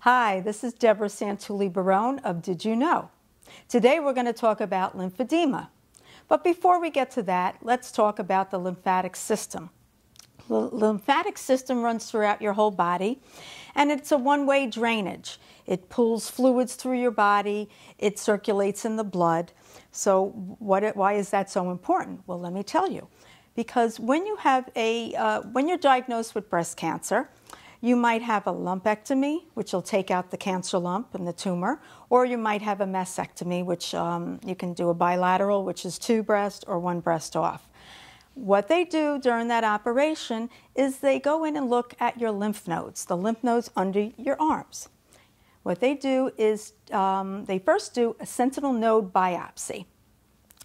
Hi, this is Deborah Santulli Barone of Did You Know? Today we're going to talk about lymphedema. But before we get to that, let's talk about the lymphatic system. The lymphatic system runs throughout your whole body, and it's a one-way drainage. It pulls fluids through your body, it circulates in the blood. So why is that so important? Well, let me tell you. Because when you're diagnosed with breast cancer, you might have a lumpectomy, which will take out the cancer lump and the tumor, or you might have a mastectomy, which you can do a bilateral, which is 2 breasts or 1 breast off. What they do during that operation is they go in and look at your lymph nodes, the lymph nodes under your arms. What they do is they first do a sentinel node biopsy.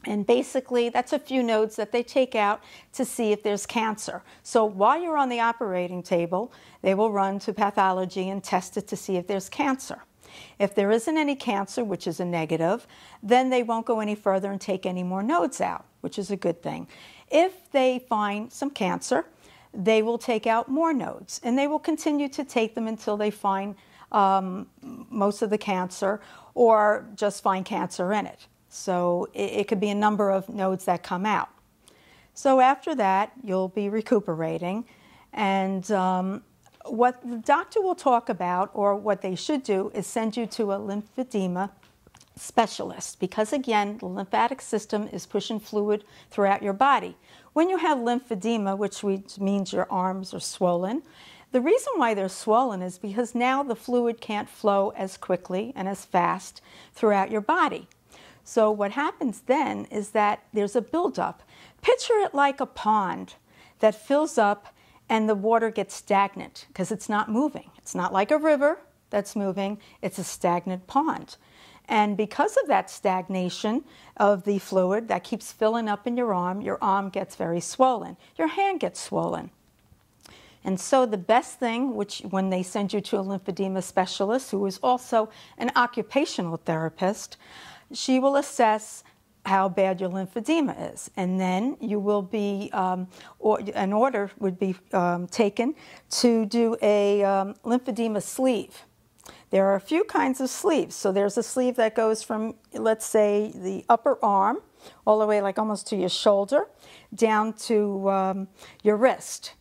And basically, that's a few nodes that they take out to see if there's cancer. So while you're on the operating table, they will run to pathology and test it to see if there's cancer. If there isn't any cancer, which is a negative, then they won't go any further and take any more nodes out, which is a good thing. If they find some cancer, they will take out more nodes, and they will continue to take them until they find most of the cancer or just find cancer in it. So it could be a number of nodes that come out. So after that, you'll be recuperating. And what the doctor will talk about, or what they should do, is send you to a lymphedema specialist. Because again, the lymphatic system is pushing fluid throughout your body. When you have lymphedema, which means your arms are swollen, the reason why they're swollen is because now the fluid can't flow as quickly and as fast throughout your body. So what happens then is that there's a buildup. Picture it like a pond that fills up and the water gets stagnant because it's not moving. It's not like a river that's moving, it's a stagnant pond. And because of that stagnation of the fluid that keeps filling up in your arm gets very swollen. Your hand gets swollen. And so the best thing, when they send you to a lymphedema specialist, who is also an occupational therapist, she will assess how bad your lymphedema is. And then you will be, an order would be taken to do a lymphedema sleeve. There are a few kinds of sleeves. So there's a sleeve that goes from, let's say, the upper arm, all the way like almost to your shoulder, down to your wrist.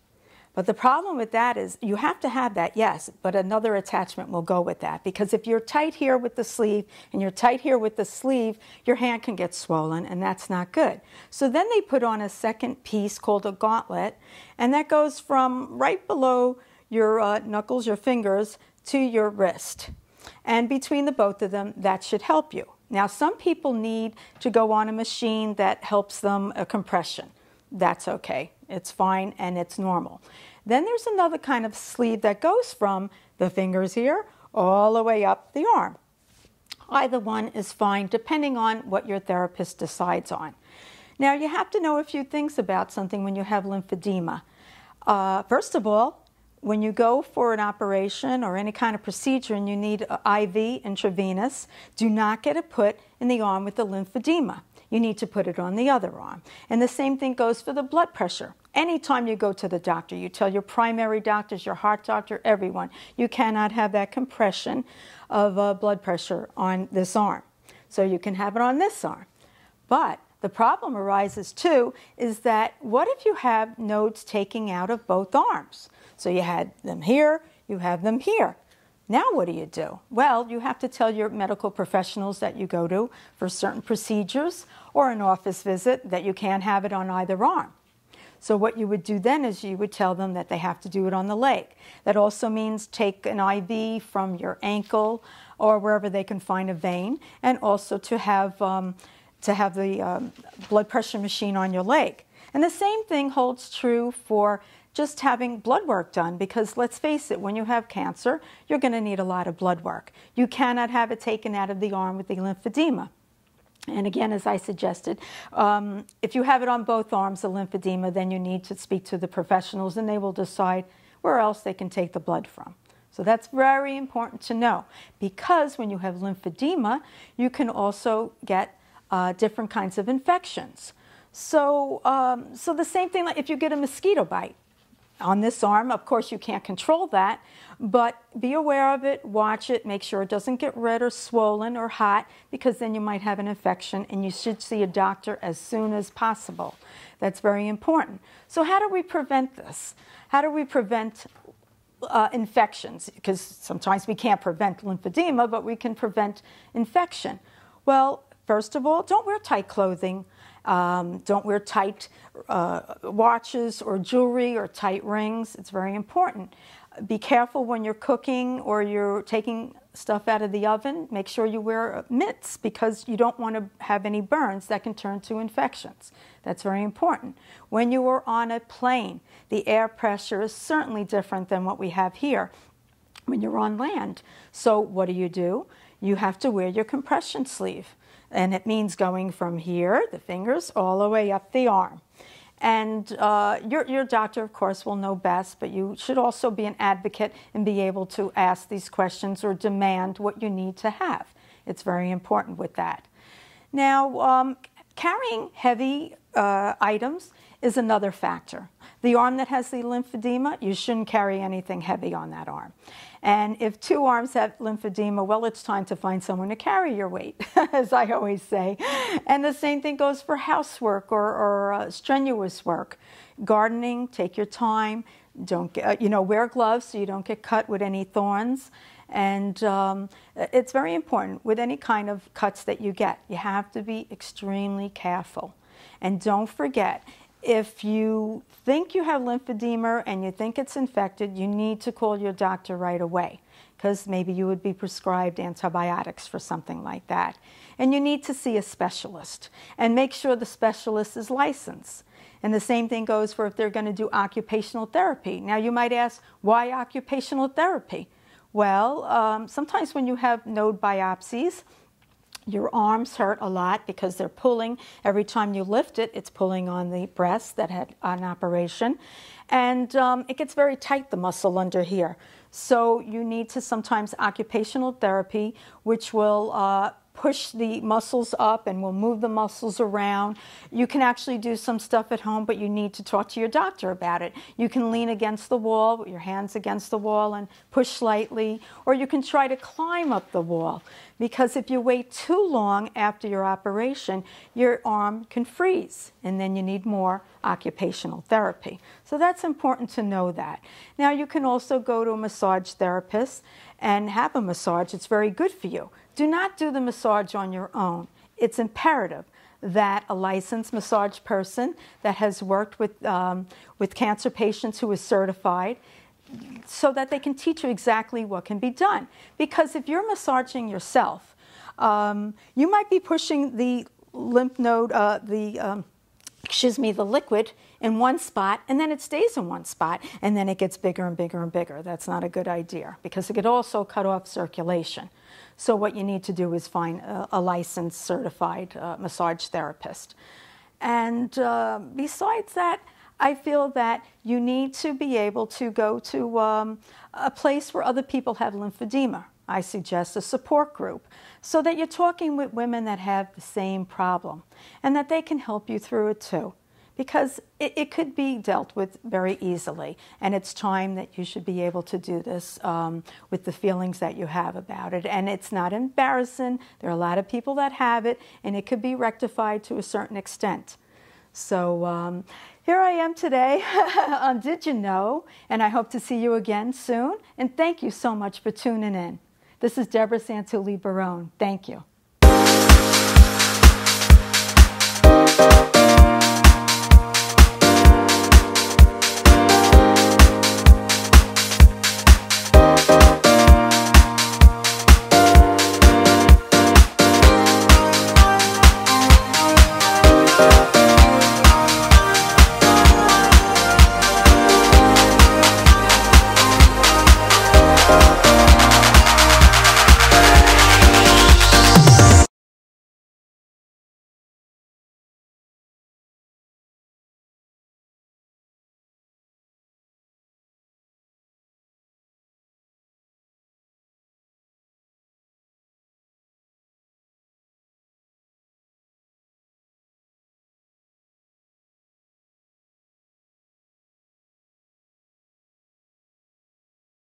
But the problem with that is you have to have that, yes, but another attachment will go with that. Because if you're tight here with the sleeve and you're tight here with the sleeve, your hand can get swollen, and that's not good. So then they put on a second piece called a gauntlet, and that goes from right below your knuckles, your fingers, to your wrist. And between the both of them, that should help you. Now, some people need to go on a machine that helps them a compression. That's okay. It's fine and it's normal. Then there's another kind of sleeve that goes from the fingers here all the way up the arm. Either one is fine depending on what your therapist decides on. Now, you have to know a few things about something when you have lymphedema. First of all, when you go for an operation or any kind of procedure and you need IV, intravenous, do not get it put in the arm with the lymphedema. You need to put it on the other arm. And the same thing goes for the blood pressure. Anytime you go to the doctor, you tell your primary doctors, your heart doctor, everyone, you cannot have that compression of blood pressure on this arm. So you can have it on this arm. But the problem arises too is that what if you have nodes taking out of both arms? So you had them here, you have them here. Now what do you do? Well, you have to tell your medical professionals that you go to for certain procedures or an office visit that you can't have it on either arm. So what you would do then is you would tell them that they have to do it on the leg. That also means take an IV from your ankle or wherever they can find a vein, and also to have the blood pressure machine on your leg. And the same thing holds true for just having blood work done, because let's face it, when you have cancer, you're going to need a lot of blood work. You cannot have it taken out of the arm with the lymphedema. And again, as I suggested, if you have it on both arms, the lymphedema, then you need to speak to the professionals and they will decide where else they can take the blood from. So that's very important to know, because when you have lymphedema, you can also get different kinds of infections. So the same thing, like if you get a mosquito bite, on this arm. Of course, you can't control that, but be aware of it, watch it, make sure it doesn't get red or swollen or hot, because then you might have an infection, and you should see a doctor as soon as possible. That's very important. So how do we prevent this? How do we prevent infections? Because sometimes we can't prevent lymphedema, but we can prevent infection. Well, first of all, don't wear tight clothing. Don't wear tight watches or jewelry or tight rings. It's very important. Be careful when you're cooking or you're taking stuff out of the oven. Make sure you wear mitts, because you don't want to have any burns that can turn to infections. That's very important. When you are on a plane, the air pressure is certainly different than what we have here when you're on land. So what do? You have to wear your compression sleeve. And it means going from here, the fingers, all the way up the arm. And your doctor, of course, will know best, but you should also be an advocate and be able to ask these questions or demand what you need to have. It's very important with that. Now, carrying heavy items is another factor. The arm that has the lymphedema, you shouldn't carry anything heavy on that arm. And if two arms have lymphedema, well, it's time to find someone to carry your weight, as I always say. And the same thing goes for housework or strenuous work. Gardening, take your time. Don't get, wear gloves so you don't get cut with any thorns. And it's very important with any kind of cuts that you get. You have to be extremely careful. And don't forget, if you think you have lymphedema and you think it's infected, you need to call your doctor right away, because maybe you would be prescribed antibiotics for something like that. And you need to see a specialist and make sure the specialist is licensed. And the same thing goes for if they're going to do occupational therapy. Now you might ask, why occupational therapy? Well, sometimes when you have node biopsies, your arms hurt a lot because they're pulling. Every time you lift it, it's pulling on the breast that had an operation. And it gets very tight, the muscle under here. So you need to sometimes occupational therapy, which will push the muscles up and will move the muscles around. You can actually do some stuff at home, but you need to talk to your doctor about it. You can lean against the wall with your hands against the wall and push slightly, or you can try to climb up the wall, because if you wait too long after your operation, your arm can freeze, and then you need more occupational therapy. So that's important to know that. Now you can also go to a massage therapist and have a massage. It's very good for you. Do not do the massage on your own. It's imperative that a licensed massage person that has worked with cancer patients, who is certified, so that they can teach you exactly what can be done. Because if you're massaging yourself, you might be pushing the lymph node, the liquid in one spot, and then it stays in one spot, and then it gets bigger and bigger and bigger. That's not a good idea, because it could also cut off circulation. So what you need to do is find a licensed, certified massage therapist. And besides that, I feel that you need to be able to go to a place where other people have lymphedema. I suggest a support group, so that you're talking with women that have the same problem, and that they can help you through it too. Because it could be dealt with very easily, and it's time that you should be able to do this with the feelings that you have about it. And it's not embarrassing. There are a lot of people that have it, and it could be rectified to a certain extent. So here I am today on Did You Know? And I hope to see you again soon. And thank you so much for tuning in. This is Deborah Santulli Barone. Thank you.